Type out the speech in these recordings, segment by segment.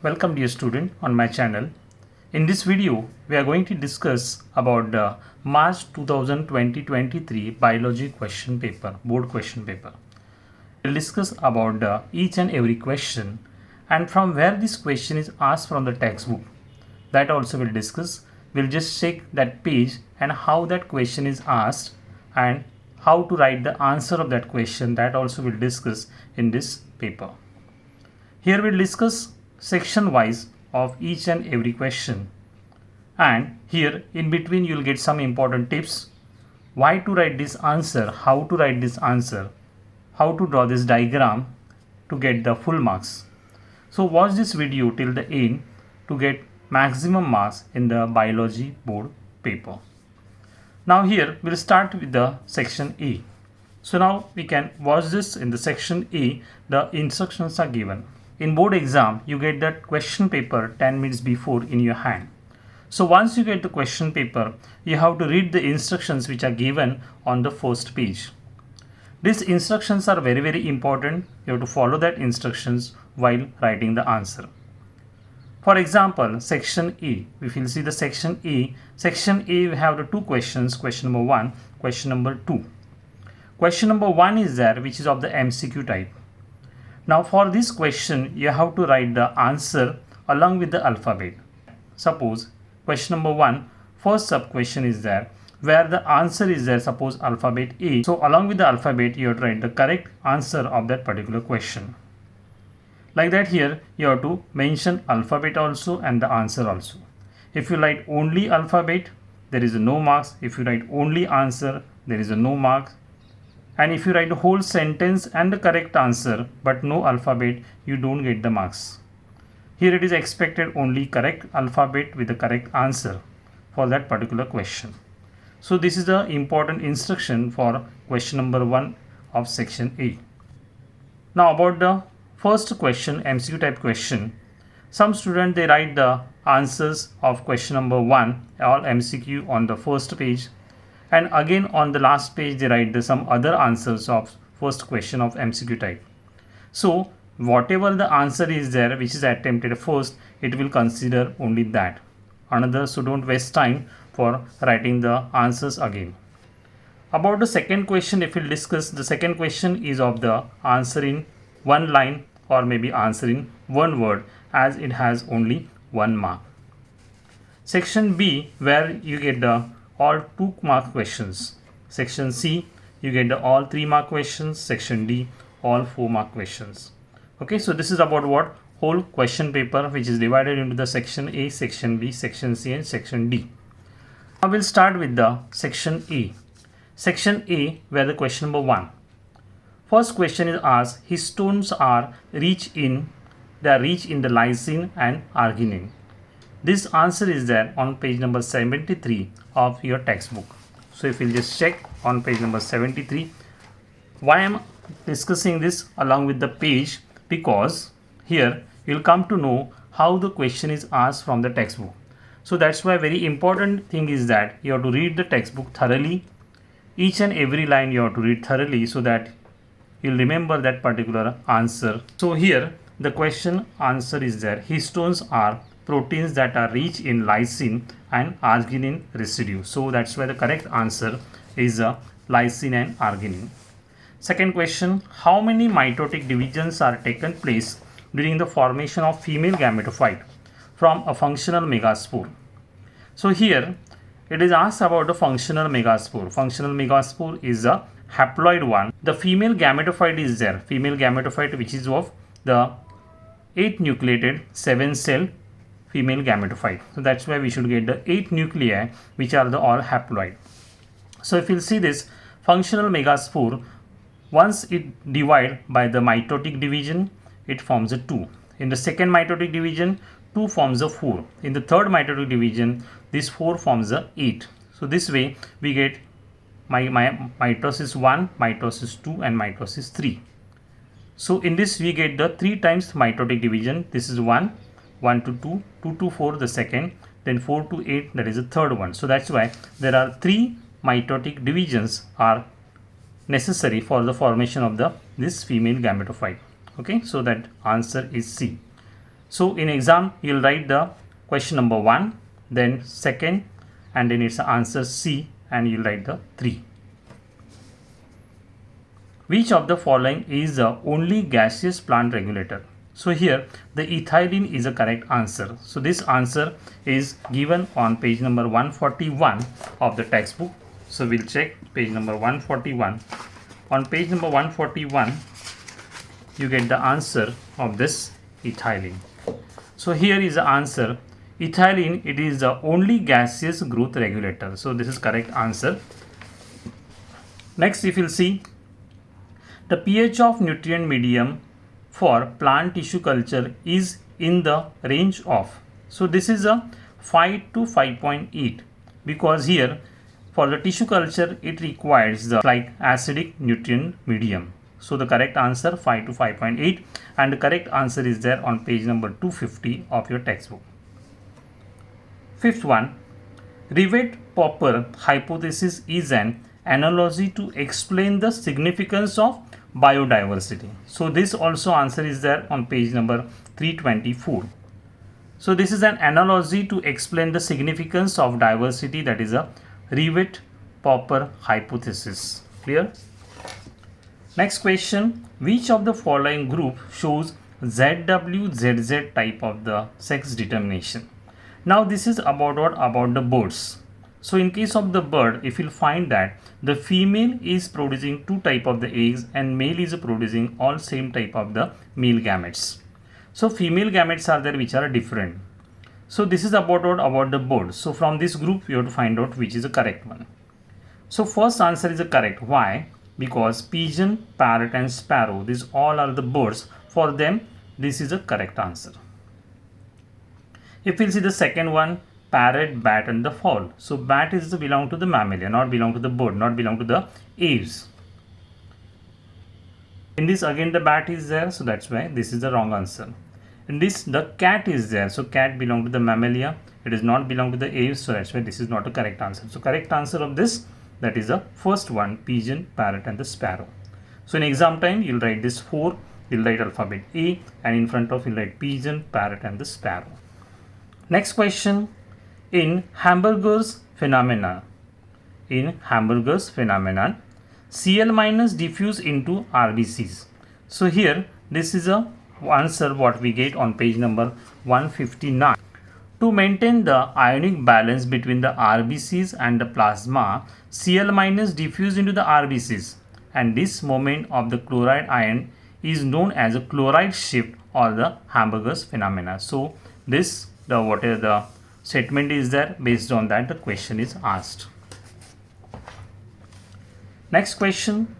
Welcome dear student on my channel. In this video we are going to discuss about the March 2023 biology question paper, board question paper. We'll discuss about each and every question and from where this question is asked from the textbook. That also we'll discuss. We'll just check that page and how that question is asked and how to write the answer of that question. That also we'll discuss in this paper. Here we'll discuss section wise of each and every question, and here in between you'll get some important tips: why to write this answer, how to write this answer, how to draw this diagram to get the full marks. So watch this video till the end to get maximum marks in the biology board paper. Now here we'll start with the section A. So now we can watch this. In the section A, the instructions are given. In board exam, you get that question paper 10 minutes before in your hand. So once you get the question paper, you have to read the instructions which are given on the first page. These instructions are very important. You have to follow that instructions while writing the answer. For example, section A, if you see the section A, we have the two questions, question number 1, question number 2. Question number 1 is there, which is of the MCQ type. Now for this question, you have to write the answer along with the alphabet. Suppose question number 1, first sub question is there, where the answer is there, suppose alphabet A. So along with the alphabet, you have to write the correct answer of that particular question. Like that, here you have to mention alphabet also and the answer also. If you write only alphabet, there is no marks. If you write only answer, there is no marks. And if you write the whole sentence and the correct answer but no alphabet, you don't get the marks. Here it is expected only correct alphabet with the correct answer for that particular question. So this is the important instruction for question number 1 of section A. Now about the first question, MCQ type question. Some students, they write the answers of question number 1, all MCQ, on the first page. And again on the last page they write some other answers of first question of MCQ type. So whatever the answer is there which is attempted first, it will consider only that. So don't waste time for writing the answers again. About the second question, if we'll discuss, the second question is of the answer in one line or maybe answer in one word, as it has only 1 mark. Section B, where you get the all 2 mark questions. Section C, you get the all 3 mark questions. Section D, all 4 mark questions. Okay, so this is about what? Whole question paper, which is divided into the section A, section B, section C and section D. Now we'll start with the section A. Section A, where the question number 1. First question is asked: histones are rich in the lysine and arginine. This answer is there on page number 73 of your textbook. So if you'll just check on page number 73, why I'm discussing this along with the page, because here you'll come to know how the question is asked from the textbook. So that's why very important thing is that you have to read the textbook thoroughly. Each and every line you have to read thoroughly so that you'll remember that particular answer. So here the question answer is there: histones are proteins that are rich in lysine and arginine residue. So that's why the correct answer is lysine and arginine. Second question: how many mitotic divisions are taken place during the formation of female gametophyte from a functional megaspore? So here it is asked about the functional megaspore. Functional megaspore is a haploid one. The female gametophyte is there. Female gametophyte, which is of the 8 nucleated 7 cell female gametophyte. So that's why we should get the 8 nuclei, which are the all haploid. So if you'll see this functional megaspore, once it divide by the mitotic division, it forms a 2. In the second mitotic division, 2 forms a 4. In the third mitotic division, this 4 forms a 8. So this way we get mitosis 1, mitosis 2 and mitosis 3. So in this we get the 3 times mitotic division. This is 1, 1 to 2, 2 to 4 the second, then 4 to 8, that is the third one. So that's why there are 3 mitotic divisions are necessary for the formation of this female gametophyte. Okay, so that answer is C. So in exam, you'll write the question number 1, then second, and then its answer C, and you'll write the 3. Which of the following is the only gaseous plant regulator? So here the ethylene is a correct answer. So this answer is given on page number 141 of the textbook. So we'll check page number 141. On page number 141, you get the answer of this ethylene. So here is the answer. Ethylene, it is the only gaseous growth regulator. So this is correct answer. Next, if you'll see, the pH of nutrient medium for plant tissue culture is in the range of, so this is a 5 to 5.8, because here for the tissue culture it requires the like acidic nutrient medium. So the correct answer 5 to 5.8, and the correct answer is there on page number 250 of your textbook. Fifth one, Rouet-Popper hypothesis is an analogy to explain the significance of biodiversity. So this also answer is there on page number 324. So this is an analogy to explain the significance of diversity, that is a Rouet-Popper hypothesis. Clear? Next question, which of the following group shows ZWZZ type of the sex determination? Now this is about what? About the birds. So in case of the bird, if you'll find that the female is producing 2 type of the eggs and male is producing all same type of the male gametes. So female gametes are there which are different. So this is about what? About the bird. So from this group you have to find out which is the correct one. So first answer is the correct. Why? Because pigeon, parrot and sparrow, these all are the birds. For them this is a correct answer. If we'll see the second one, parrot, bat and the fowl. So bat is belong to the mammalia, not belong to the bird, not belong to the aves. In this again the bat is there, so that's why this is the wrong answer. In this the cat is there, so cat belong to the mammalia, it is not belong to the aves, so that's why this is not a correct answer. So correct answer of this, that is the first one, pigeon, parrot and the sparrow. So in exam time you'll write this 4, you'll write alphabet A, and in front of you'll write pigeon, parrot and the sparrow. Next question, in Hamburger's phenomenon, Cl minus diffuse into RBCs. So here this is a answer what we get on page number 159. To maintain the ionic balance between the RBCs and the plasma, Cl minus diffuse into the RBCs, and this moment of the chloride ion is known as a chloride shift or the Hamburger's phenomena. So this the whatever the statement is there, based on that the question is asked. Next question,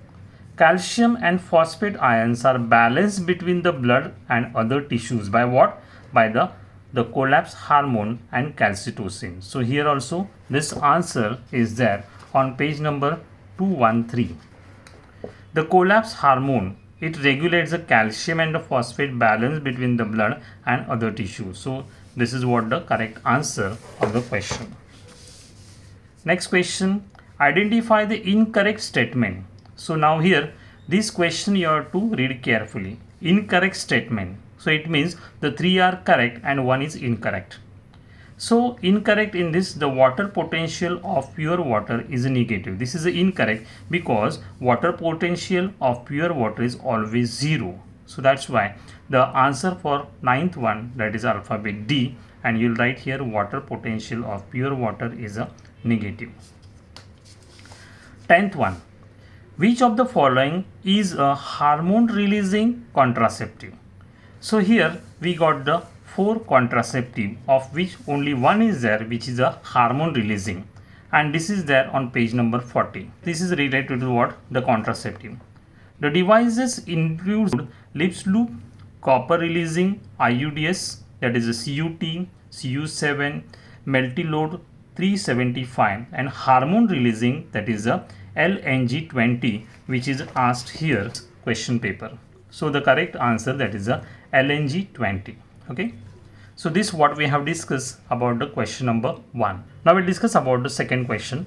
calcium and phosphate ions are balanced between the blood and other tissues by what? By the collapse hormone and calcitonin. So here also this answer is there on page number 213. The collapse hormone, it regulates the calcium and the phosphate balance between the blood and other tissues. So this is what the correct answer of the question. Next question, identify the incorrect statement. So now here this question you have to read carefully. Incorrect statement. So it means the 3 are correct and 1 is incorrect. So incorrect in this, the water potential of pure water is negative. This is incorrect because water potential of pure water is always 0. So that's why the answer for 9th one, that is alphabet D, and you'll write here water potential of pure water is a negative. 10th one, which of the following is a hormone releasing contraceptive? So here we got the 4 contraceptive, of which only one is there which is a hormone releasing, and this is there on page number 40. This is related to what? The contraceptive. The devices include lips loop, copper releasing IUDs, that is a CUT, CU7, multi-load 375, and hormone releasing, that is a LNG20, which is asked here question paper. So the correct answer, that is a LNG20. Okay, so this what we have discussed about the question number 1. Now we'll discuss about the second question.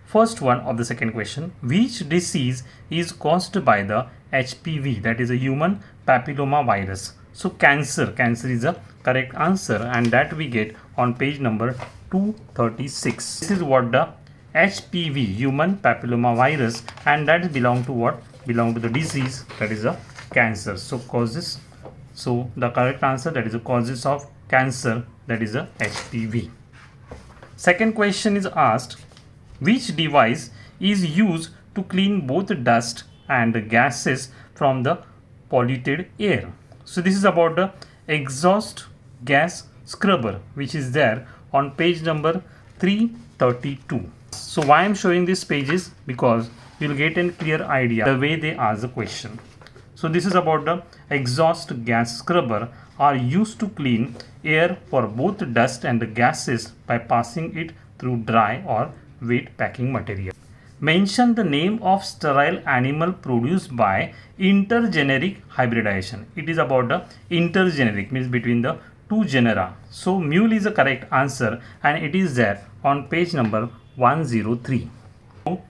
First one of the second question, which disease is caused by the HPV, that is a human papilloma virus? So cancer is the correct answer, and that we get on page number 236. This is what the HPV, human papilloma virus, and that belong to what? Belong to the disease that is a cancer. So causes, so the correct answer, that is the causes of cancer, that is a HPV. Second question is asked, which device is used to clean both dust and gases from the polluted air? So this is about the exhaust gas scrubber, which is there on page number 332. So why I am showing these pages? Because you will get a clear idea the way they ask the question. So this is about the exhaust gas scrubber are used to clean air for both dust and gases by passing it through dry or wet packing material. Mention the name of sterile animal produced by intergeneric hybridization. It is about the intergeneric, means between the two genera. So mule is the correct answer, and it is there on page number 103. So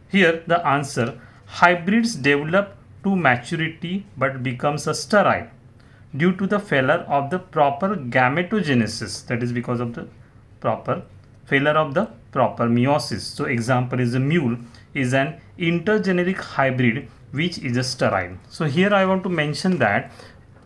here the answer, hybrids develop to maturity but becomes a sterile due to the failure of the proper gametogenesis, that is because of the proper failure of the proper meiosis. So example is the mule is an intergeneric hybrid which is a sterile. So here I want to mention that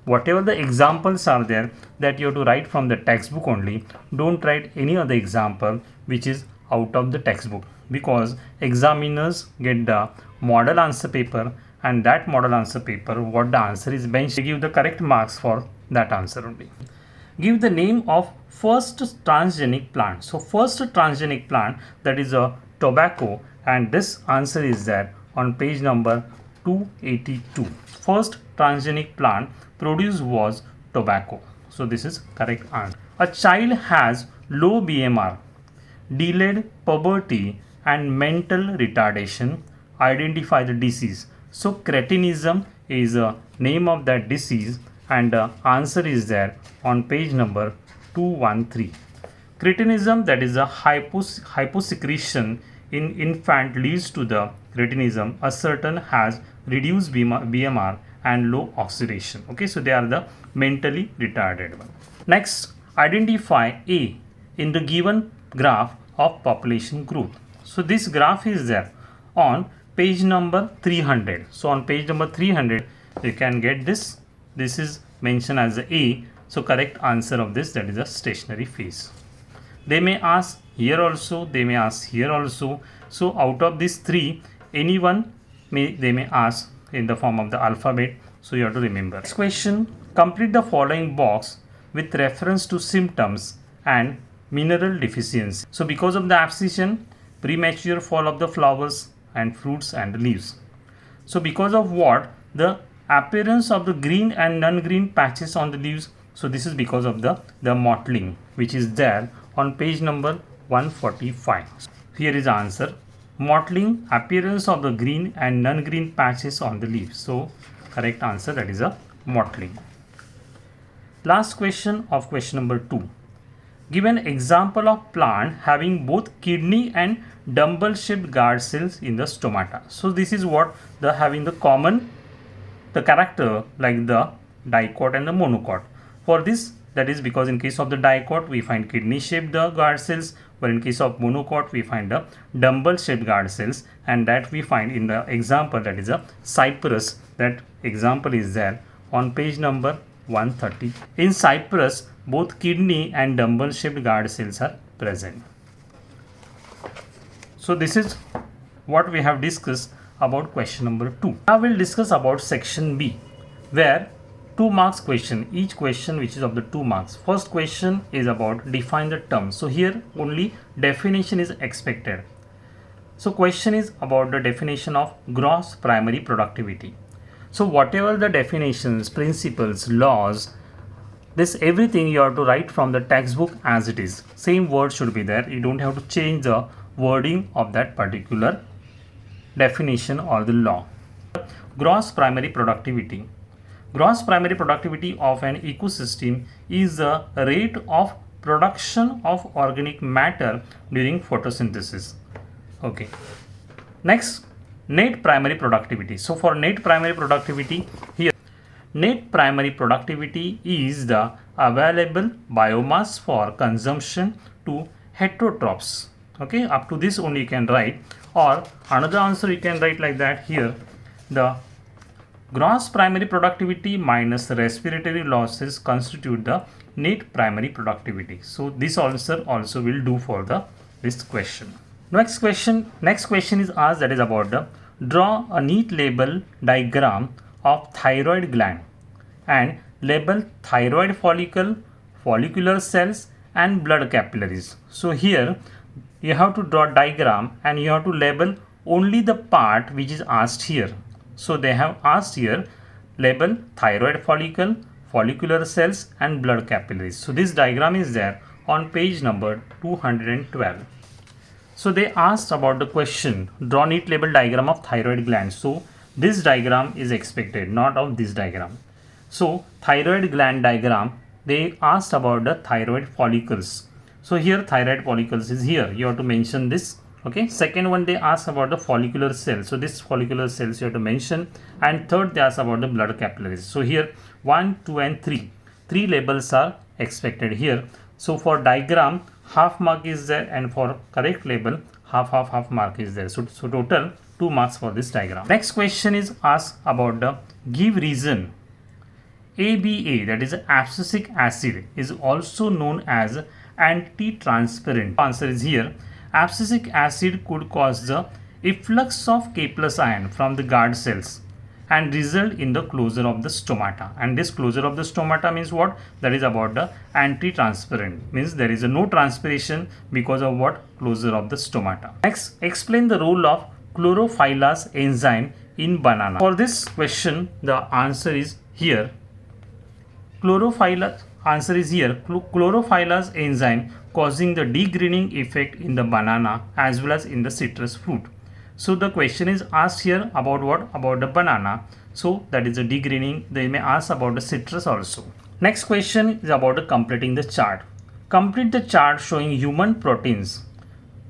whatever the examples are there, that you have to write from the textbook only. Don't write any other example which is out of the textbook, because examiners get the model answer paper, and that model answer paper, what the answer is bench, they give the correct marks for that answer only. Give the name of first transgenic plant. So first transgenic plant, that is a tobacco, and this answer is there on page number 282. First transgenic plant produced was tobacco. So this is correct answer. A child has low BMR, delayed puberty, and mental retardation. Identify the disease. So cretinism is a name of that disease, and the answer is there on page number 213. Cretinism, that is a hyposecretion in infant, leads to the cretinism. A certain has reduced BMR and low oxidation. Okay, so they are the mentally retarded one. Next, identify A in the given graph of population growth. So this graph is there on page number 300. So on page number 300 you can get this. This is mentioned as the A. So correct answer of this, that is a stationary phase. They may ask here also, they may ask here also. So out of these three, anyone they may ask in the form of the alphabet. So you have to remember. Next question, complete the following box with reference to symptoms and mineral deficiency. So because of the abscission, premature fall of the flowers and fruits and leaves. So because of what? The appearance of the green and non-green patches on the leaves. So this is because of the mottling, which is there on page number 145. Here is the answer. Mottling, appearance of the green and non-green patches on the leaves. So correct answer, that is a mottling. Last question of question number 2. Give an example of plant having both kidney and dumbbell-shaped guard cells in the stomata. So this is what the having the common, the character like the dicot and the monocot. For this, that is because in case of the dicot we find kidney-shaped guard cells, but in case of monocot we find the dumbbell-shaped guard cells, and that we find in the example, that is a cypress. That example is there on page number 130. In cypress, both kidney and dumbbell-shaped guard cells are present. So this is what we have discussed about question number 2. Now we'll discuss about section B, where 2 marks question, each question which is of the 2 marks. First question is about define the term. So here only definition is expected. So question is about the definition of gross primary productivity. So whatever the definitions, principles, laws, this everything you have to write from the textbook as it is. Same word should be there. You don't have to change the wording of that particular definition or the law. Gross primary productivity. Gross primary productivity of an ecosystem is the rate of production of organic matter during photosynthesis. Okay. Next, net primary productivity. So for net primary productivity, here net primary productivity is the available biomass for consumption to heterotrophs. Okay, up to this only you can write, or another answer you can write like that here, the gross primary productivity minus respiratory losses constitute the net primary productivity. So this answer also will do for this question. Next question is asked, that is about the draw a neat label diagram of thyroid gland and label thyroid follicle, follicular cells and blood capillaries. So here you have to draw diagram and you have to label only the part which is asked here. So they have asked here label thyroid follicle, follicular cells and blood capillaries. So this diagram is there on page number 212. So they asked about the question, draw neat label diagram of thyroid gland. So this diagram is expected, not of this diagram. So thyroid gland diagram, they asked about the thyroid follicles. So here thyroid follicles is here, you have to mention this. Okay, second one they ask about the follicular cells. So this follicular cells you have to mention, and third they ask about the blood capillaries. So here 1, 2 and 3 labels are expected here. So for diagram half mark is there, and for correct label half mark is there. So total 2 marks for this diagram. Next question is asked about the give reason. ABA, that is abscisic acid, is also known as anti-transparent. Answer is here, abscisic acid could cause the efflux of K+ ion from the guard cells and result in the closure of the stomata. And this closure of the stomata means what? That is about the anti-transparent, means there is a no transpiration because of what? Closure of the stomata. Next, explain the role of chlorophyllase enzyme in banana. For this question the answer is here, chlorophyllase enzyme causing the degreening effect in the banana as well as in the citrus fruit. So the question is asked here about what? About the banana. So that is a degreening. They may ask about the citrus also. Next question is about completing the chart. Complete the chart showing human proteins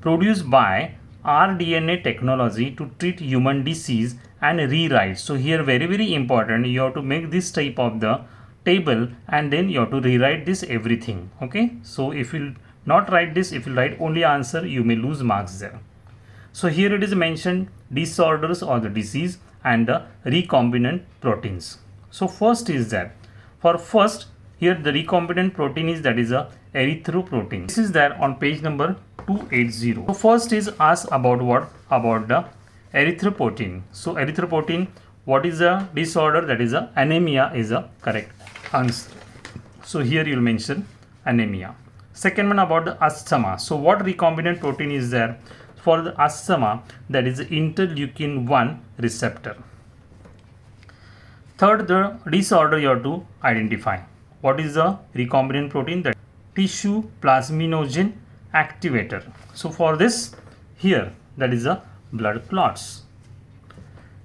produced by rDNA technology to treat human disease and rewrite. So here very important, you have to make this type of the table and then you have to rewrite this everything. Okay, so if you not write this, if you write only answer, you may lose marks there. So here it is mentioned disorders or the disease and the recombinant proteins. So first is that, for first here the recombinant protein is, that is a erythropoietin. This is there on page number 280. So first is asked about what? About the erythropoietin. So erythropoietin, what is a disorder? That is a anemia is a correct answer. So here you will mention anemia. Second one about the asthma. So what recombinant protein is there? For the asthma, that is interleukin 1 receptor. Third, the disorder you have to identify. What is the recombinant protein? That tissue plasminogen activator. So for this here, that is a blood clots.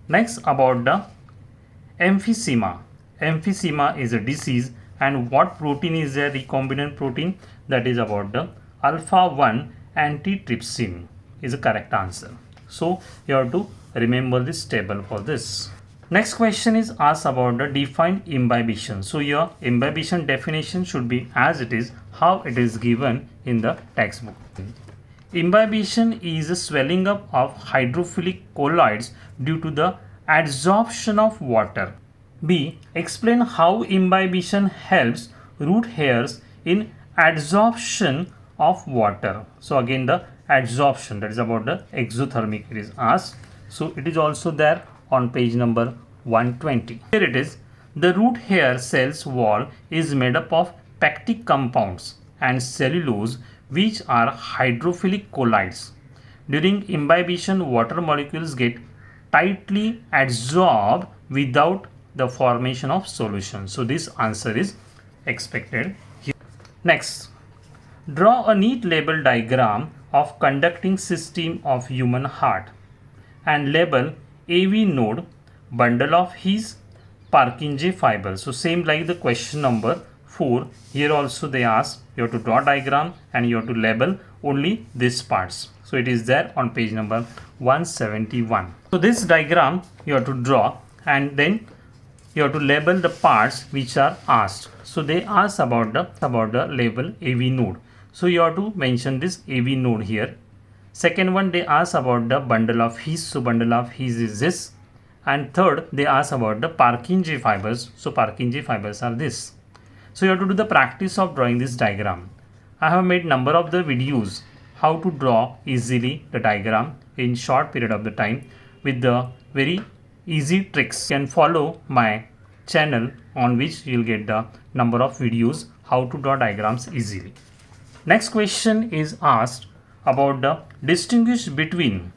Next about the emphysema. Emphysema is a disease, and what protein is there? Recombinant protein, that is about the alpha 1 antitrypsin is a correct answer. So you have to remember this table for this. Next question is asked about the defined imbibition. So your imbibition definition should be as it is, how it is given in the textbook. Imbibition is a swelling up of hydrophilic colloids due to the adsorption of water. B. Explain how imbibition helps root hairs in adsorption of water. So again the adsorption, that is about the exothermic, it is asked. So it is also there on page number 120. Here it is, the root hair cells wall is made up of pectic compounds and cellulose which are hydrophilic colloids. During imbibition, water molecules get tightly adsorbed without the formation of solution. So this answer is expected here. Next, draw a neat label diagram of conducting system of human heart and label AV node, bundle of His, Purkinje fiber. So same like the question number 4, here also they ask you have to draw diagram and you have to label only these parts. So it is there on page number 171. So this diagram you have to draw and then you have to label the parts which are asked. So they ask about the label AV node. So you have to mention this AV node here. Second one, they ask about the bundle of His. So bundle of His is this. And third, they ask about the Purkinje fibers. So Purkinje fibers are this. So you have to do the practice of drawing this diagram. I have made number of the videos how to draw easily the diagram in short period of the time with the very easy tricks. You can follow my channel on which you will get the number of videos how to draw diagrams easily. Next question is asked about the distinguish between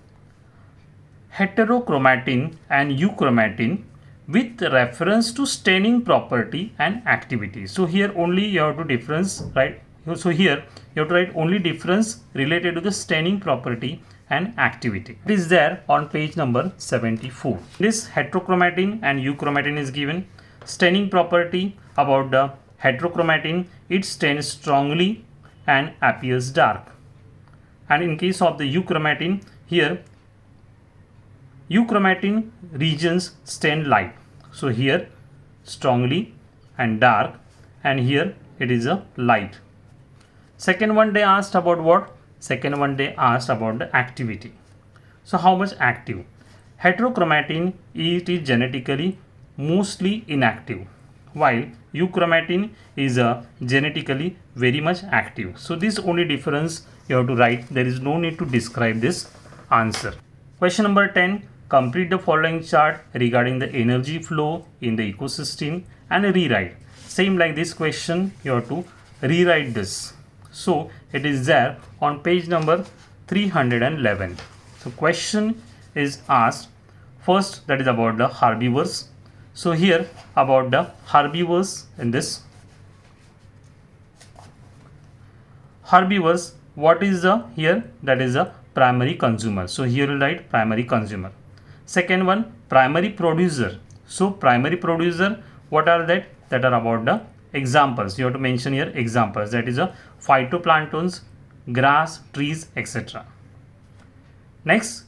heterochromatin and euchromatin with reference to staining property and activity. So here only you have to difference, right? So here you have to write only difference related to the staining property and activity. It is there on page number 74. This heterochromatin and euchromatin is given. Staining property about the heterochromatin, it stains strongly and appears dark. And in case of the euchromatin, here euchromatin regions stain light. So here strongly and dark, and here it is a light. Second one they asked about what? Second one they asked about the activity. So how much active? Heterochromatin, it is genetically mostly inactive, while euchromatin is genetically very much active. So this only difference you have to write. There is no need to describe this answer. Question number 10. Complete the following chart regarding the energy flow in the ecosystem and rewrite. Same like this question, you have to rewrite this. So it is there on page number 311. So question is asked first, that is about the herbivores. So here about the herbivores, in this herbivores, what is the here? That is a primary consumer. So here you write primary consumer. Second one, primary producer. So primary producer, what are that? That are about the examples. You have to mention here examples. That is a phytoplanktons, grass, trees, etc. Next,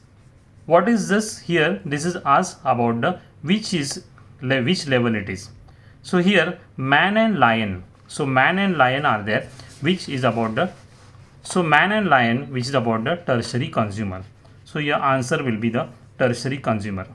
what is this here? This is asked about the which level it is. So here man and lion. So man and lion are there, which is about the, so man and lion, which is about the tertiary consumer. So your answer will be the tertiary consumer.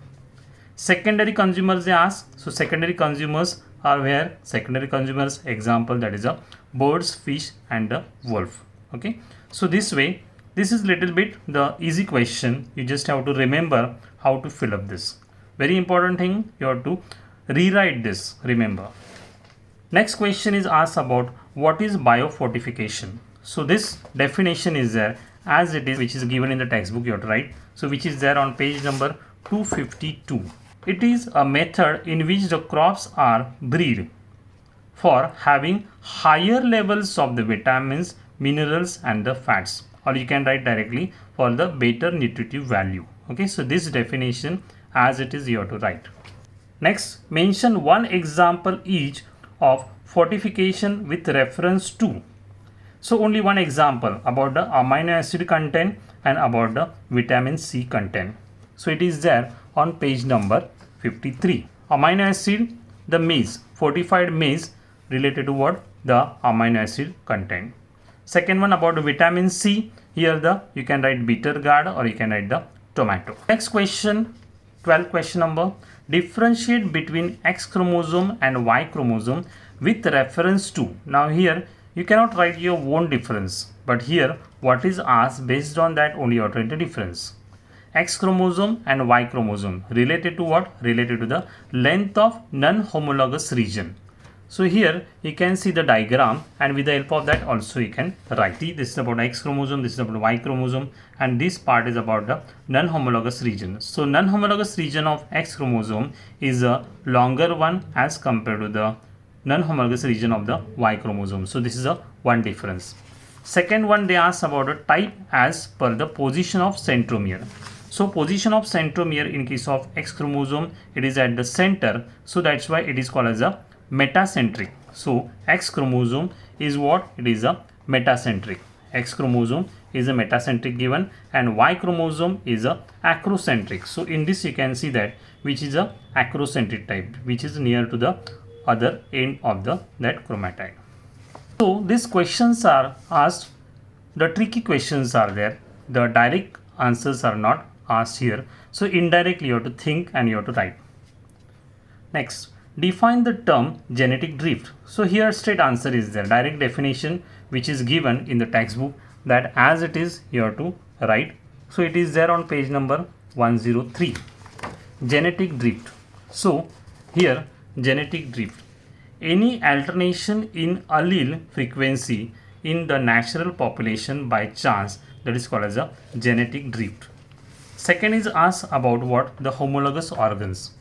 Secondary consumers they ask. So secondary consumers are where? Secondary consumers example, that is a birds, fish and the wolf. Okay. So this way, this is little bit the easy question. You just have to remember how to fill up this. Very important thing, you have to rewrite this, remember. Next question is asked about what is biofortification. So this definition is there as it is, which is given in the textbook, you have to write. So which is there on page number 252. It is a method in which the crops are bred for having higher levels of the vitamins, minerals and the fats, or you can write directly for the better nutritive value. Okay, so this definition as it is you have to write. Next, mention one example each of fortification with reference to. So only one example about the amino acid content and about the vitamin C content. So it is there on page number 53. Amino acid, the maize, fortified maize related to what? The amino acid content. Second one about the vitamin C, here the you can write bitter gourd or you can write the tomato. Next question, 12th question number. Differentiate between X chromosome and Y chromosome with reference to. Now here you cannot write your own difference, but here what is asked, based on that only you have to write the difference. X chromosome and Y chromosome related to what? Related to the length of non-homologous region. So here you can see the diagram, and with the help of that also you can write. This is about X chromosome, this is about Y chromosome, and this part is about the non-homologous region. So non-homologous region of X chromosome is a longer one as compared to the non-homologous region of the Y chromosome. So this is a one difference. Second one, they ask about a type as per the position of centromere. So position of centromere in case of X chromosome, it is at the center, so that's why it is called as a metacentric. So X chromosome is what? It is a metacentric. X chromosome is a metacentric given and Y chromosome is a acrocentric. So in this you can see that which is a acrocentric type, which is near to the other end of that chromatide. So these questions are asked, the tricky questions are there, the direct answers are not asked here. So indirectly you have to think and you have to write. Next, define the term genetic drift. So here straight answer is there, direct definition which is given in the textbook, that as it is you have to write. So it is there on page number 103. Genetic drift. So here genetic drift, any alternation in allele frequency in the natural population by chance, that is called as a genetic drift. Second is asked about what? The homologous organs.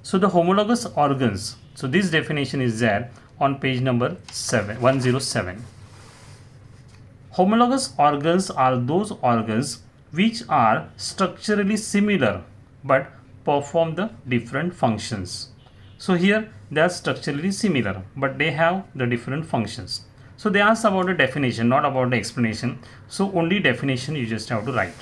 So the homologous organs, so this definition is there on page number 107. Homologous organs are those organs which are structurally similar but perform the different functions. So here they are structurally similar but they have the different functions. So they ask about the definition, not about the explanation. So only definition you just have to write.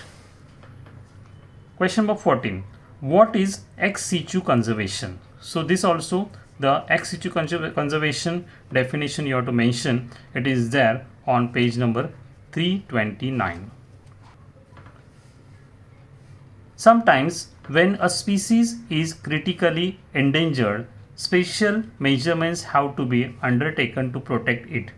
Question number 14. What is ex situ conservation? So this also, the ex situ conservation definition you have to mention. It is there on page number 329. Sometimes when a species is critically endangered, special measurements have to be undertaken to protect it.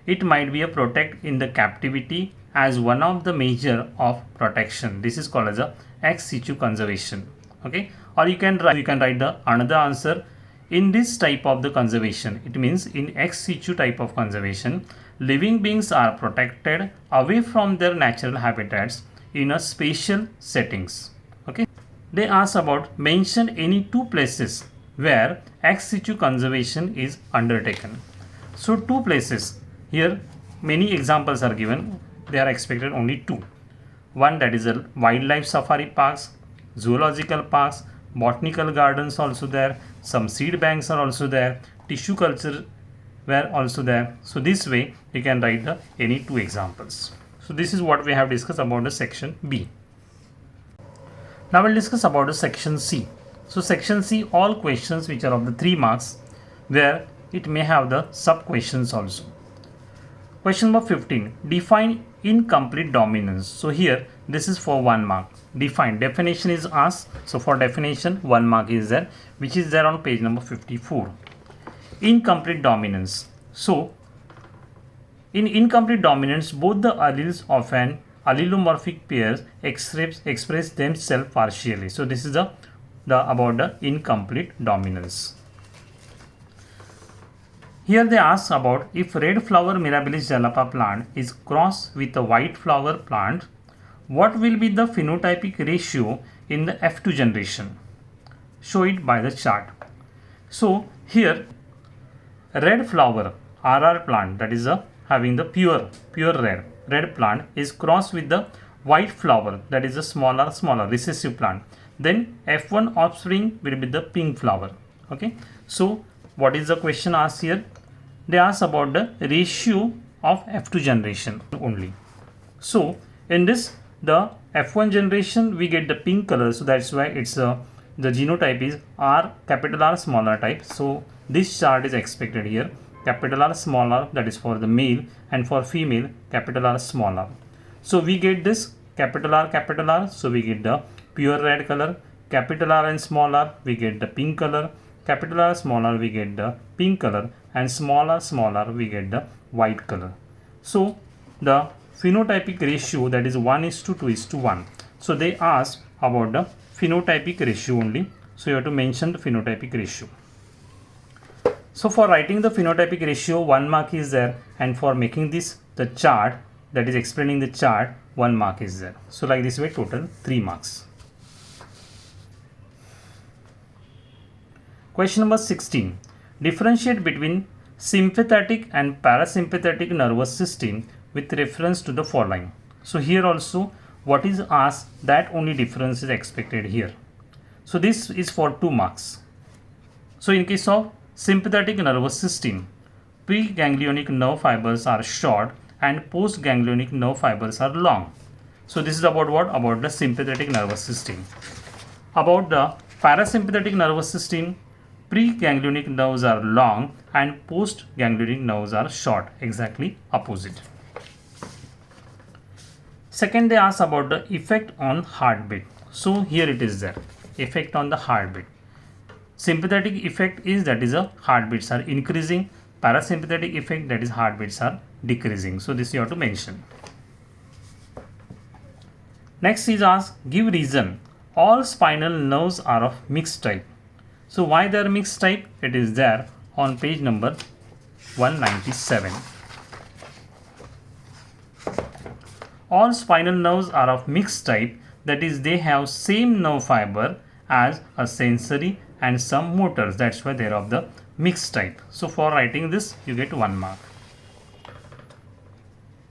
It might be a protect in the captivity as one of the measure of protection. This is called as a ex situ conservation. Okay, or you can write the another answer. In this type of the conservation, it means in ex situ type of conservation, living beings are protected away from their natural habitats in a spatial settings. Okay, they ask about mention any two places where ex situ conservation is undertaken. So two places here, many examples are given. They are expected only two. One, that is a wildlife safari parks, zoological parks, botanical gardens also there, some seed banks are also there, tissue culture were also there. So this way you can write the any two examples. So this is what we have discussed about the section B. Now we'll discuss about the section C. So section C, all questions which are of the 3 marks, where it may have the sub questions also. Question number 15. Define incomplete dominance. So here this is for 1 mark. Define, definition is asked. So for definition 1 mark is there, which is there on page number 54. Incomplete dominance. So in incomplete dominance, both the alleles of an allelomorphic pair express themselves partially. So this is the about the incomplete dominance. Here they ask about if red flower Mirabilis jalapa plant is crossed with a white flower plant, what will be the phenotypic ratio in the F2 generation? Show it by the chart. So here red flower RR plant, that is having the pure red plant, is crossed with the white flower, that is a smaller recessive plant. Then F1 offspring will be the pink flower. Okay, so what is the question asked here? They ask about the ratio of F2 generation only. So in this, the F1 generation we get the pink color, so that's why it's the genotype is R, capital R, smaller type. So this chart is expected here, capital R smaller, that is for the male, and for female capital R smaller. So we get this capital R, so we get the pure red color, capital R and small r we get the pink color, capital R smaller we get the pink color, and smaller we get the white color. So the phenotypic ratio, that is 1:2:1. So they ask about the phenotypic ratio only. So you have to mention the phenotypic ratio. So for writing the phenotypic ratio 1 mark is there, and for making this the chart, that is explaining the chart, 1 mark is there. So like this way total 3 marks. Question number 16. Differentiate between sympathetic and parasympathetic nervous system with reference to the following. So here also what is asked, that only difference is expected here. So this is for 2 marks. So in case of sympathetic nervous system, preganglionic nerve fibers are short and post-ganglionic nerve fibers are long. So this is about what? About the sympathetic nervous system. About the parasympathetic nervous system, pre-ganglionic nerves are long and post-ganglionic nerves are short, exactly opposite. Second, they ask about the effect on heartbeat. So here it is there, effect on the heartbeat. Sympathetic effect is, that is a heartbeats are increasing. Parasympathetic effect, that is heartbeats are decreasing. So this you have to mention. Next is asked, give reason. All spinal nerves are of mixed type. So why they are mixed type? It is there on page number 197. All spinal nerves are of mixed type, that is they have same nerve fiber as a sensory and some motors, that's why they are of the mixed type. So for writing this you get 1 mark.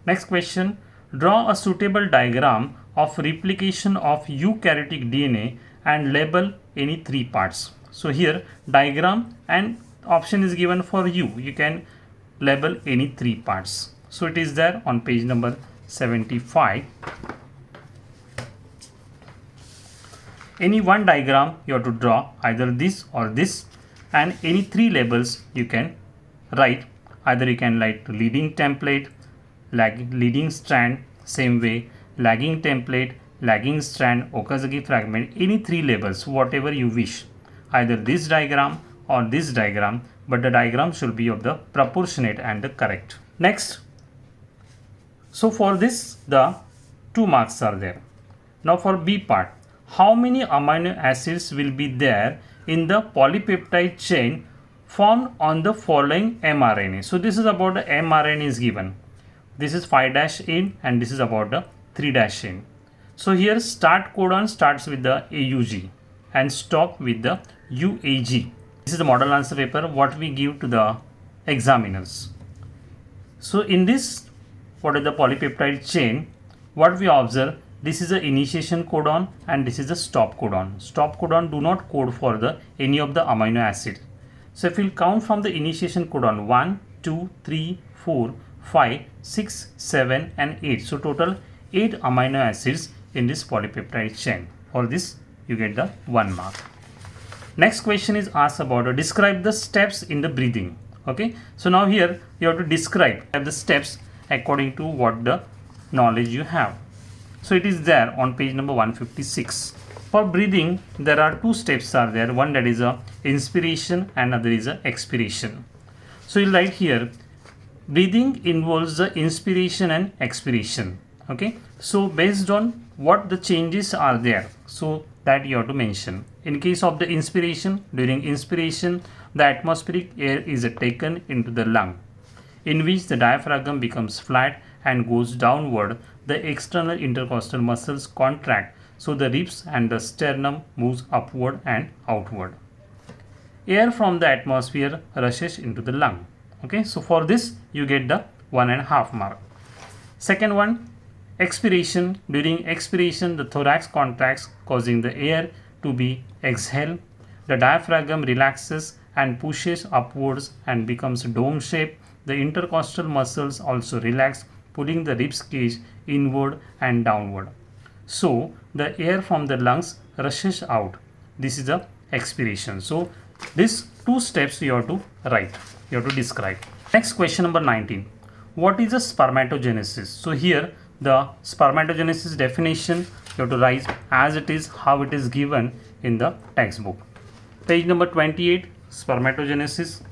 Next question, draw a suitable diagram of replication of eukaryotic DNA and label any 3 parts. So here diagram and option is given for you can label any 3 parts. So it is there on page number 75. Any one diagram you have to draw, either this or this, and any 3 labels you can write. Either you can write leading template, leading strand, same way, lagging template, lagging strand, Okazaki fragment, any 3 labels, whatever you wish. Either this diagram or this diagram, but the diagram should be of the proportionate and the correct. Next, so for this the 2 marks are there. Now for B part, how many amino acids will be there in the polypeptide chain formed on the following mRNA? So this is about the mRNA is given. This is 5' and this is about the 3' So here start codon starts with the AUG and stop with the UAG. This is the model answer paper what we give to the examiners. So in this, what is the polypeptide chain? What we observe, this is the initiation codon and this is the stop codon. Stop codon do not code for the any of the amino acid. So if we count from the initiation codon 1, 2, 3, 4, 5, 6, 7 and 8. So total 8 amino acids in this polypeptide chain. For this you get the 1 mark. Next question is asked about describe the steps in the breathing. Okay, so now here you have to describe the steps according to what the knowledge you have. So it is there on page number 156. For breathing there are 2 steps are there. One that is a inspiration and other is a expiration. So you write here, breathing involves the inspiration and expiration. Okay, so based on what the changes are there, so that you have to mention. In case of the inspiration, during inspiration the atmospheric air is taken into the lung, in which the diaphragm becomes flat and goes downward. The external intercostal muscles contract, so the ribs and the sternum moves upward and outward. Air from the atmosphere rushes into the lung. Okay, so for this you get the 1.5 mark. Second one, expiration. During expiration the thorax contracts, causing the air to be exhaled. The diaphragm relaxes and pushes upwards and becomes dome shape. The intercostal muscles also relax, pulling the rib cage inward and downward. So the air from the lungs rushes out. This is the expiration. So these 2 steps you have to write, you have to describe. Next question number 19. What is a spermatogenesis? So here the spermatogenesis definition you have to write as it is, how it is given in the textbook. Page number 28, spermatogenesis.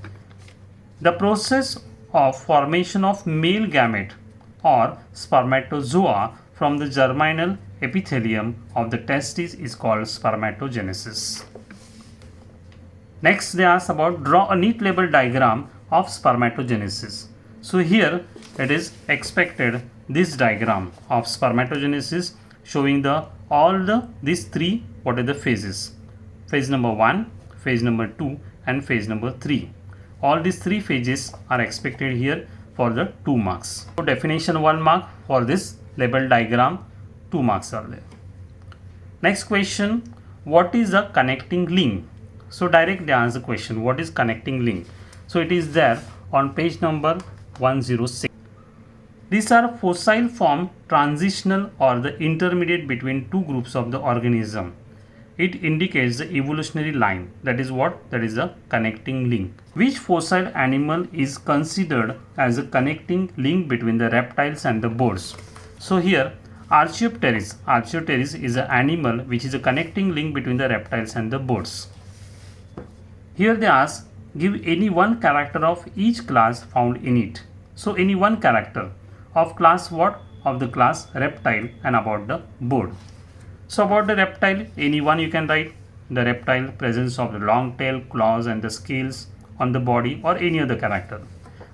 The process of formation of male gamete or spermatozoa from the germinal epithelium of the testes is called spermatogenesis. Next they ask about draw a neat label diagram of spermatogenesis. So here it is expected this diagram of spermatogenesis showing these 3 what are the phases. Phase number 1, phase number 2 and phase number 3. All these 3 phases are expected here for the 2 marks. So definition 1 mark, for this label diagram 2 marks are there. Next question, what is a connecting link? So directly answer the question, what is connecting link? So it is there on page number 106. These are fossil form transitional or the intermediate between two groups of the organism. It indicates the evolutionary line. That is what? That is a connecting link. Which fossil animal is considered as a connecting link between the reptiles and the birds? So here 𝙬𝙧𝙖𝙠𝙖𝙨 is an animal which is a connecting link between the reptiles and the birds. Here they ask, give any one character of each class found in it. So any one character of class what? Of the class reptile and about the bird. So about the reptile, any one you can write. The reptile, presence of the long tail, claws and the scales on the body, or any other character.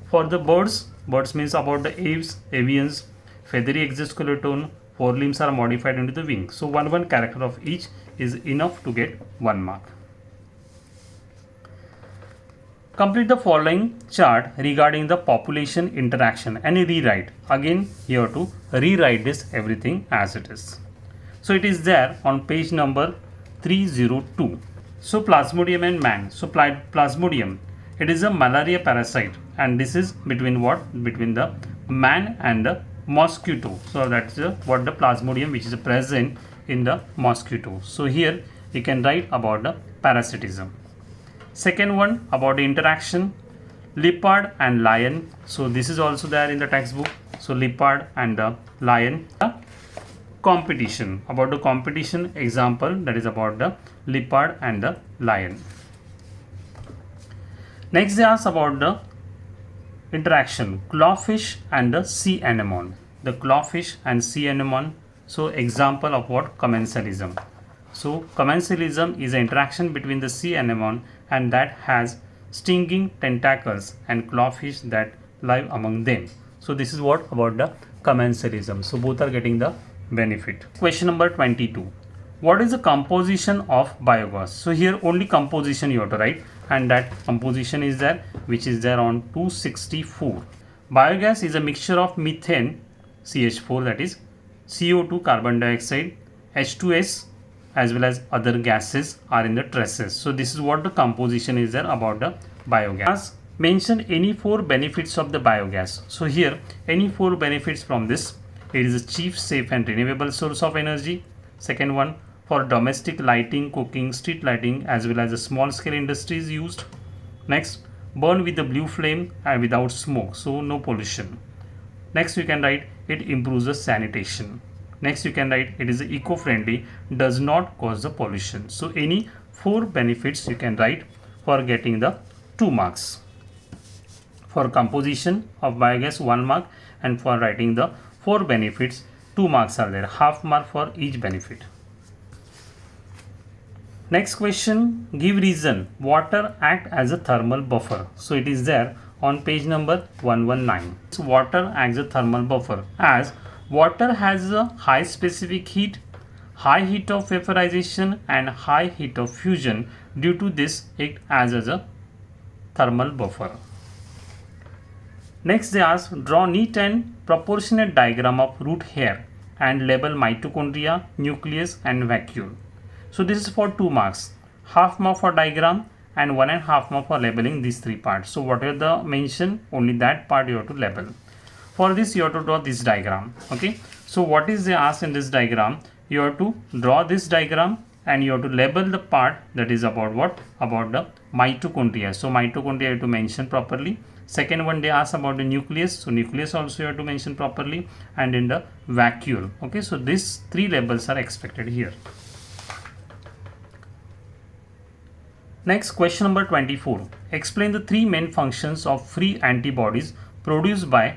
For the birds means about the aves, avians, feathery exoskeleton, forelimbs are modified into the wing. So one character of each is enough to get 1 mark. Complete the following chart regarding the population interaction and rewrite. Again here to rewrite this everything as it is. So it is there on page number 302. So Plasmodium and man. So Plasmodium, it is a malaria parasite, and this is between what? Between the man and the mosquito. So that's what the Plasmodium which is present in the mosquito. So here you can write about the parasitism. Second one about the interaction, leopard and lion. So this is also there in the textbook. So leopard and the lion. Competition, about the competition example, that is about the leopard and the lion. Next they ask about the interaction, clawfish and the sea anemone. The clawfish and sea anemone. So example of what? Commensalism. So commensalism is an interaction between the sea anemone and that has stinging tentacles and clawfish that live among them. So this is what? About the commensalism. So both are getting the benefit. Question number 22. What is the composition of biogas? So here only composition you have to write, and that composition is there, which is there on 264. Biogas is a mixture of methane, CH4, that is CO2, carbon dioxide, H2S, as well as other gases are in the traces. So this is what the composition is there about the biogas. Mention any 4 benefits of the biogas. So here any 4 benefits from this. It is a cheap, safe and renewable source of energy. Second one, for domestic lighting, cooking, street lighting as well as the small scale industries used. Next, burn with the blue flame and without smoke, so no pollution. Next you can write it improves the sanitation. Next you can write it is eco-friendly, does not cause the pollution. So any 4 benefits you can write for getting the 2 marks. For composition of biogas 1 mark, and for writing the 4 benefits 2 marks are there, half mark for each benefit. Next question, give reason water act as a thermal buffer. So it is there on page number 119. So water acts as a thermal buffer as water has a high specific heat, high heat of vaporization and high heat of fusion. Due to this it acts as a thermal buffer. Next they ask, draw neat and proportionate diagram of root hair and label mitochondria, nucleus and vacuole. So this is for 2 marks, half mark for diagram and 1.5 mark for labeling these 3 parts. So whatever the mention, only that part you have to label. For this you have to draw this diagram. Okay, so what is they asked in this diagram? You have to draw this diagram and you have to label the part that is about what? About the mitochondria. So mitochondria you have to mention properly. Second one they ask about the nucleus. So nucleus also you have to mention properly, and in the vacuole. Okay, so these 3 labels are expected here. Next, question number 24. Explain the 3 main functions of free antibodies produced by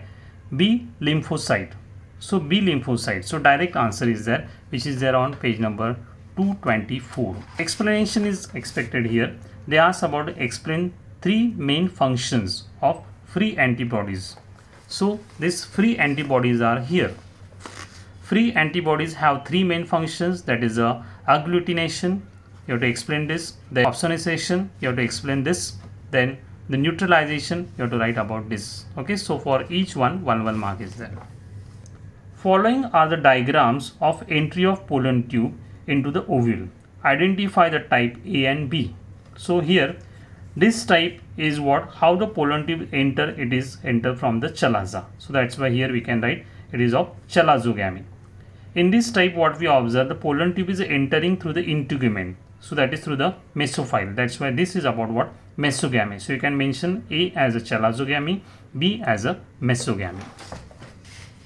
B lymphocyte. So B lymphocyte. So direct answer is there, which is there on page number 224. Explanation is expected here. They ask about explain 3 main functions of free antibodies. So these free antibodies are here. Free antibodies have 3 main functions, that is agglutination, you have to explain this, then opsonization, you have to explain this, then the neutralization, you have to write about this. Okay, so for each one 1 mark is there. Following are the diagrams of entry of pollen tube into the ovule. Identify the type A and B. So here This type is what, how the pollen tube enter, it is enter from the chalaza. So that's why here we can write it is of chalazogamy. In this type what we observe, the pollen tube is entering through the integument. So that is through the mesophile. That's why this is about what, mesogamy. So you can mention A as a chalazogamy, B as a mesogamy.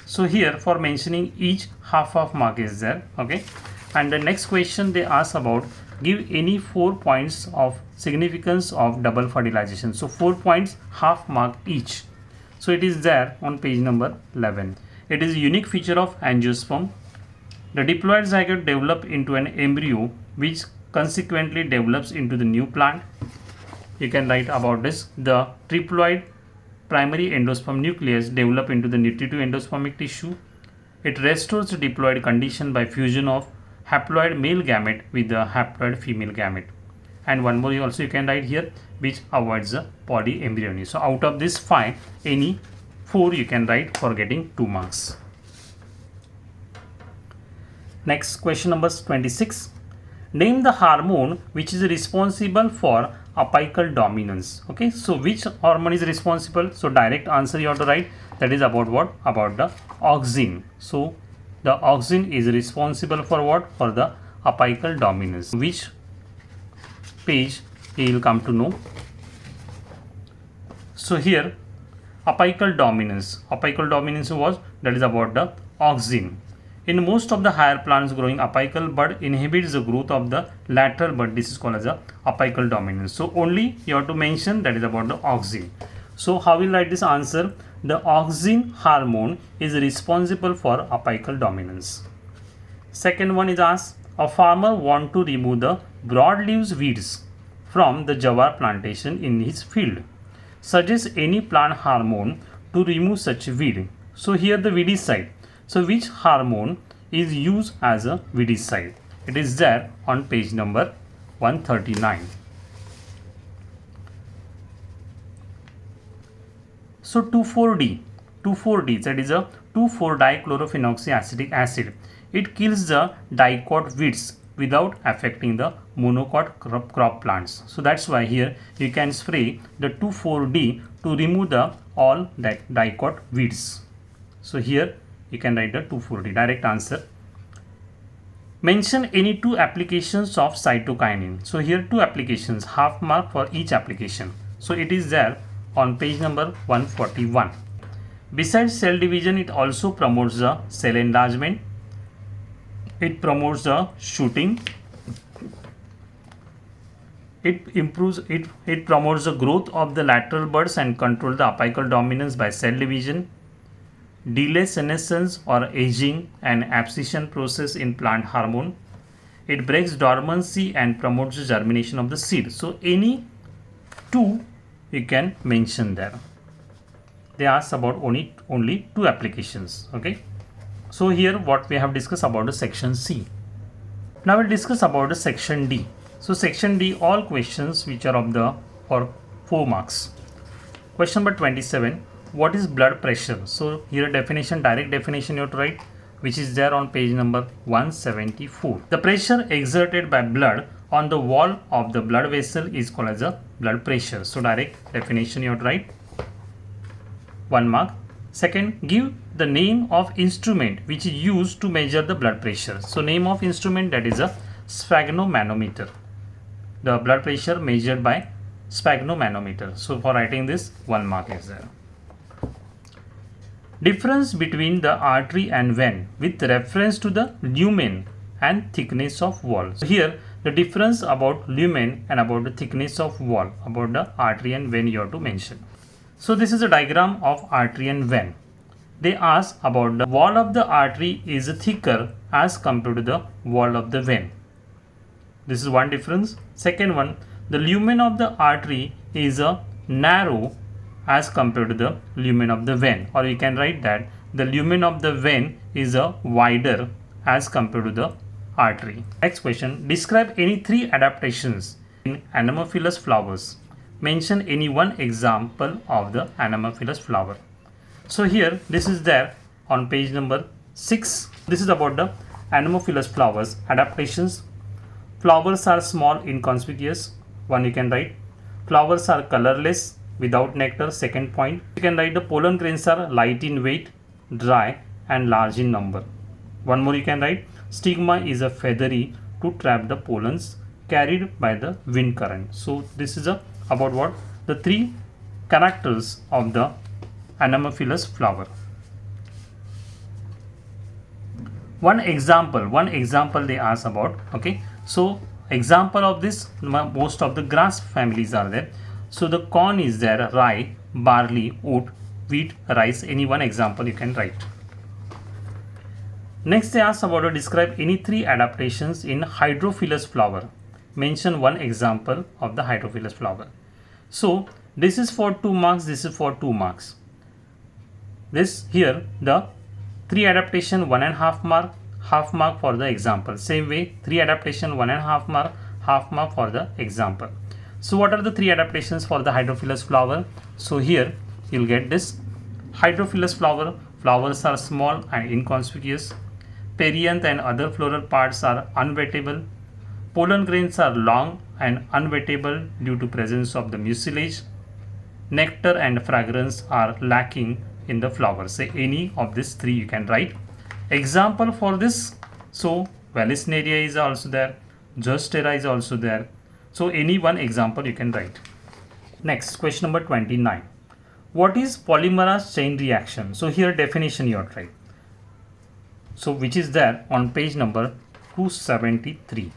So here for mentioning each half mark is there. Okay. And the next question they ask about, give any 4 points of significance of double fertilization. So 4 points, half mark each. So it is there on page number 11. It is a unique feature of angiosperm. The diploid zygote develop into an embryo which consequently develops into the new plant. You can write about this. The triploid primary endosperm nucleus develop into the nutritive endospermic tissue. It restores the diploid condition by fusion of haploid male gamete with the haploid female gamete. And one more also you can write here, which avoids the polyembryony. So out of this 5, any 4 you can write for getting 2 marks. Next question number 26. Name the hormone which is responsible for apical dominance. Okay, so which hormone is responsible? So direct answer you have to write, that is about what? About the auxin. So the auxin is responsible for what? For the apical dominance. Which page you will come to know. So here apical dominance was, that is about the auxin. In most of the higher plants growing apical bud inhibits the growth of the lateral bud. This is called as a apical dominance. So only you have to mention that is about the auxin. So how will write this answer? The auxin hormone is responsible for apical dominance. Second one is asked, a farmer want to remove the broadleaves weeds from the jawar plantation in his field. Suggest any plant hormone to remove such weed. So here the weedicide. So which hormone is used as a weedicide? It is there on page number 139. So 2,4-D, that is a 2,4-dichlorophenolic acid. It kills the dicot weeds without affecting the monocot crop plants. So that's why here you can spray the 2,4-D to remove the all dicot weeds. So here you can write the 2,4-D, direct answer. Mention any 2 applications of cytokinin. So here 2 applications, half mark for each application. So it is there on page number 141. Besides cell division, it also promotes the cell enlargement. It promotes the shooting. It promotes the growth of the lateral buds and control the apical dominance by cell division. Delay senescence or aging and abscission process in plant hormone. It breaks dormancy and promotes the germination of the seed. So any 2 you can mention there. They ask about only 2 applications. Okay. So here what we have discussed about the section C. Now we'll discuss about the section D. So section D, all questions which are of the for 4 marks. Question number 27. What is blood pressure? So here definition, direct definition you have to write, which is there on page number 174. The pressure exerted by blood on the wall of the blood vessel is called as a blood pressure. So direct definition you have to write, 1 mark. Second, give the name of instrument which is used to measure the blood pressure. So name of instrument, that is a sphygmomanometer. The blood pressure measured by sphygmomanometer. So for writing this, 1 mark is there. Difference between the artery and vein with reference to the lumen and thickness of wall. So here the difference about lumen and about the thickness of wall, about the artery and vein you have to mention. So this is a diagram of artery and vein. They ask about the wall of the artery is thicker as compared to the wall of the vein. This is one difference. Second one, the lumen of the artery is a narrow as compared to the lumen of the vein, or you can write that the lumen of the vein is a wider as compared to the artery. Next question, describe any 3 adaptations in anemophilous flowers. Mention any one example of the anemophilous flower. So here this is there on page number 6. This is about the anemophilous flowers adaptations. Flowers are small, inconspicuous. One you can write. Flowers are colorless, without nectar. Second point. You can write the pollen grains are light in weight, dry and large in number. One more you can write. Stigma is a feathery to trap the pollens carried by the wind current. So this is about what? The three characters of the anemophilous flower. One example they ask about. Okay, so example of this, most of the grass families are there. So the corn is there, rye, barley, oat, wheat, rice. Any one example you can write. Next they ask about describe any three adaptations in hydrophilous flower. Mention one example of the hydrophilous flower. So this is for 2 marks, this is for 2 marks. This here the 3 adaptation 1.5 mark, half mark for the example. Same way 3 adaptation 1.5 mark, half mark for the example. So what are the 3 adaptations for the hydrophilous flower? So here you'll get this hydrophilous flower. Flowers are small and inconspicuous. Perianth and other floral parts are unwettable. Pollen grains are long and unwettable due to presence of the mucilage. Nectar and fragrance are lacking in the flower. Say any of these 3 you can write. Example for this, so Vallisneria is also there, 𝙬𝙧𝙖𝙠𝙖 is also there. So any one example you can write. Next, question number 29. What is polymerase chain reaction? So here definition you have to write. So which is there on page number 273.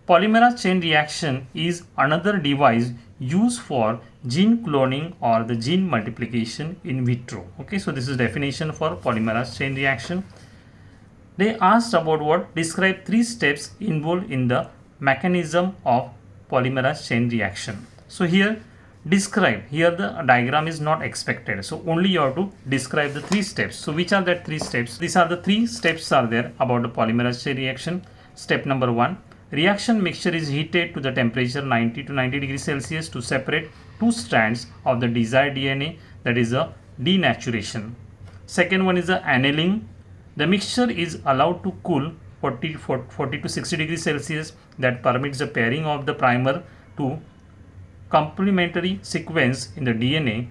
Polymerase chain reaction is another device used for gene cloning or the gene multiplication in vitro. Okay, so this is definition for polymerase chain reaction. They asked about what? Describe 3 steps involved in the mechanism of polymerase chain reaction. So here describe, here the diagram is not expected, so only you have to describe the 3 steps. So which are that 3 steps? These are the 3 steps are there about the polymerase chain reaction. Step number 1, reaction mixture is heated to the temperature 90 to 90 degrees Celsius to separate 2 strands of the desired DNA, that is a denaturation. Second one is the annealing. The mixture is allowed to cool 40 to 60 degrees Celsius, that permits the pairing of the primer to complementary sequence in the DNA.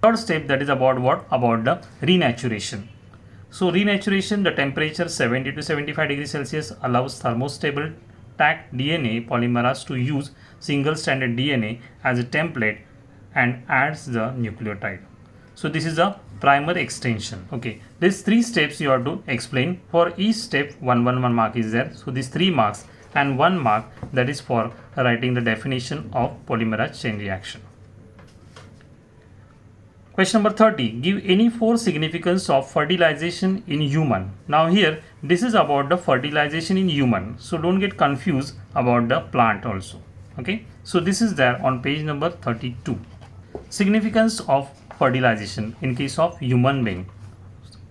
Third step, that is about what? About the renaturation. So renaturation, the temperature 70 to 75 degrees Celsius allows thermostable Taq DNA polymerase to use single stranded DNA as a template and adds the nucleotide. So this is a primer extension. Okay, these 3 steps you have to explain. For each step 1 mark is there. So these 3 marks and 1 mark, that is for writing the definition of polymerase chain reaction. Question number 30. Give any 4 significance of fertilization in human. Now here this is about the fertilization in human, so don't get confused about the plant also. Okay, so this is there on page number 32. Significance of fertilization in case of human being.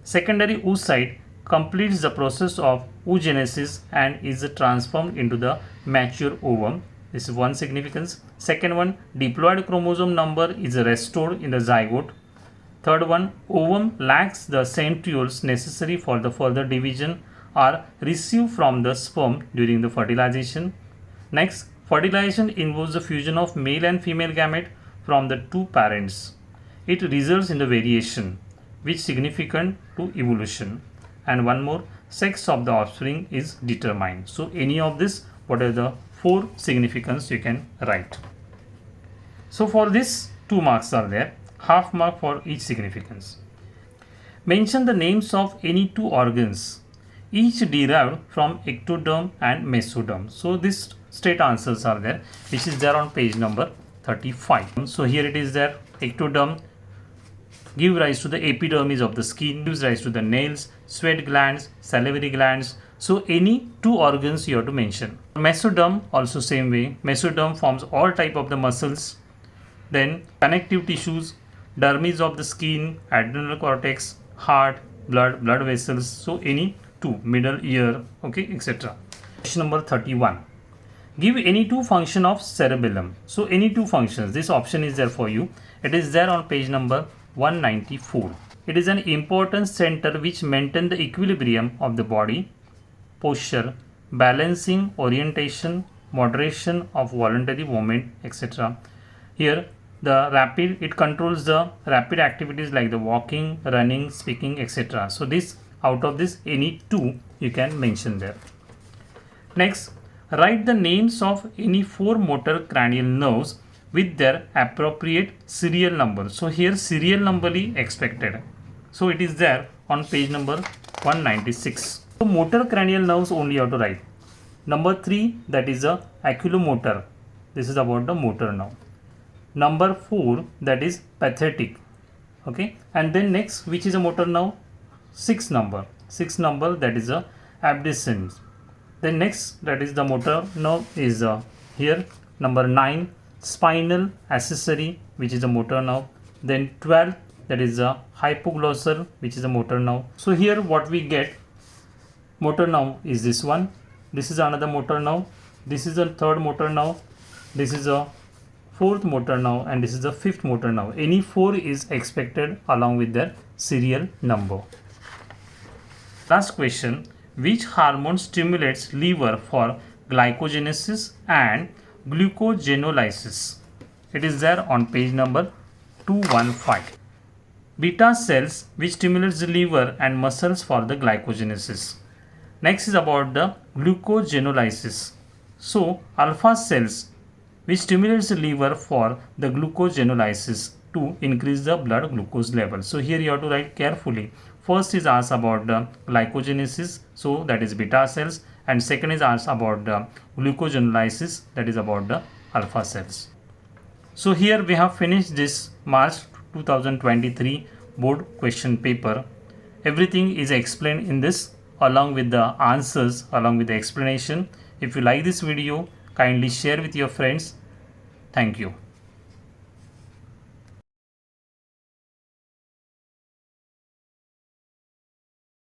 Secondary oocyte completes the process of oogenesis and is transformed into the mature ovum. This is one significance. Second one, diploid chromosome number is restored in the zygote. Third one, ovum lacks the centrioles necessary for the further division are received from the sperm during the fertilization. Next, fertilization involves the fusion of male and female gamete from the 2 parents. It results in the variation which is significant to evolution. And one more, sex of the offspring is determined. So any of this, what are the 4 significance you can write. So for this 2 marks are there, half mark for each significance. Mention the names of any 2 organs, each derived from ectoderm and mesoderm. So this straight answers are there, which is there on page number 35. So here it is there, ectoderm give rise to the epidermis of the skin, gives rise to the nails, sweat glands, salivary glands. So any 2 organs you have to mention. Mesoderm also same way. Mesoderm forms all type of the muscles. Then connective tissues, dermis of the skin, adrenal cortex, heart, blood vessels. So any 2, middle ear, okay, etc. Question number 31. Give any 2 function of cerebellum. So any 2 functions. This option is there for you. It is there on page number 194. It is an important center which maintains the equilibrium of the body, posture, balancing, orientation, moderation of voluntary movement, etc. Here the rapid, it controls the rapid activities like the walking, running, speaking, etc. So this, out of this, any two you can mention there. Next, write the names of any four motor cranial nerves with their appropriate serial number. So here serial number is expected. So it is there on page number 196. So motor cranial nerves only you have to write. Number 3, that is the oculomotor. This is about the motor nerve. Number 4, that is pathetic. Okay, and then next, which is a motor nerve? 6 number, that is a abducens. Then next, that is the motor nerve is here. Number 9, spinal accessory, which is a motor nerve. Then 12, that is a hypoglossal, which is a motor nerve. So here what we get, motor nerve is this one. This is another motor nerve. This is the third motor nerve. This is a fourth motor nerve, and this is the fifth motor nerve. Any 4 is expected along with their serial number. Last question, which hormone stimulates liver for glycogenesis and glucogenolysis? It is there on page number 215. Beta cells, which stimulates the liver and muscles for the glycogenesis. Next is about the glucogenolysis. So alpha cells, which stimulates the liver for the glucogenolysis to increase the blood glucose level. So here you have to write carefully. First is asked about the glycogenesis, so that is beta cells, and second is asked about the glucogenolysis, that is about the alpha cells. So here we have finished this March 2023 board question paper. Everything is explained in this along with the answers, along with the explanation. If you like this video, kindly share with your friends. Thank you.